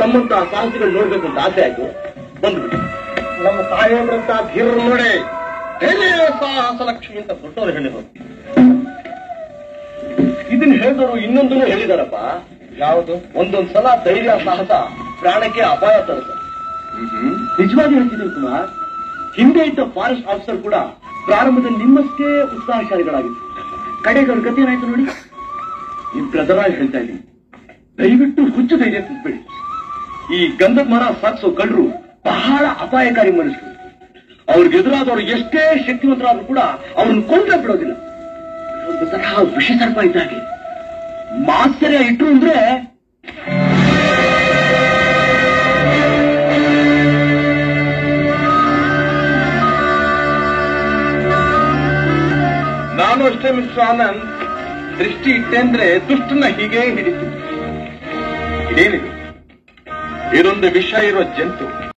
ತಮ್ಮಂತ ಸಾಹಸಿಗಳು ನೋಡ್ಬೇಕು ಅಂತ ಆಸೆ ಆಯ್ತು, ಬಂದ್ಬಿಟ್ಟು ನಮ್ಮ ತಾಯಂದ್ರಂತ ಧೀರ ನೋಡಿ ಸಾಹಸ ಲಕ್ಷ್ಮಿ ಅಂತ ದೊಡ್ಡವರು ಹೇಳಿದ್ರು. ಇದನ್ನ ಹೇಳಿದವರು ಇನ್ನೊಂದನ್ನು ಹೇಳಿದಾರಪ್ಪ. ಯಾವುದು? ಒಂದೊಂದ್ಸಲ ಧೈರ್ಯ ಸಾಹಸ ಪ್ರಾಣಕ್ಕೆ ಅಪಾಯ ತರುತ್ತೆ. ನಿಜವಾಗಿ ಹೇಳ್ತಿದ್ರು ಕುಮಾರ್, ಹಿಂದೆ ಇದ್ದ ಫಾರೆಸ್ಟ್ ಆಫೀಸರ್ ಕೂಡ ಪ್ರಾರಂಭದಲ್ಲಿ ನಿಮ್ಮಷ್ಟೇ ಉತ್ಸಾಹಶಾಲಿಗಳಾಗಿತ್ತು. ಕಡೆಗೆ ಅವ್ರ ಗತಿ ಏನಾಯ್ತು ನೋಡಿ. ಈ ಬ್ರದರಾಗಿ ಹೇಳ್ತಾ ಇದ್ದೀನಿ, ದಯವಿಟ್ಟು ಹುಚ್ಚು ಧೈರ್ಯ ತಿಳ್ಬೇಡಿ. ಈ ಗಂಧದ ಮರ ಸಾಗಿಸೋ ಕಳ್ಳರು ಬಹಳ ಅಪಾಯಕಾರಿ ಮನುಷ್ಯರು. ಅವ್ರಿಗೆ ಎದುರಾದವರು ಎಷ್ಟೇ ಶಕ್ತಿವಂತರಾದ್ರೂ ಕೂಡ ಅವ್ರನ್ನ ಕೊಂಡ್ರೆ ಬಿಡೋದಿಲ್ಲ. ಒಂದು ತರಹ ವಿಷ ಸರ್ಪ ಇದ್ದಾಗೆ ಮಾತ್ಸರ್ಯ ಇಟ್ರು ಅಂದ್ರೆ ನಾನು ಅಷ್ಟೇ ಮಿಸ್ಟರ್ ಆನಂದ್, ದೃಷ್ಟಿ ಇಟ್ಟೆಂದ್ರೆ ದುಷ್ಟನ್ನ ಹೀಗೆ ಹಿಡಿತು. ಇದೇನಿದು? ಇದೊಂದು ವಿಷ ಇರೋ ಜಂತು.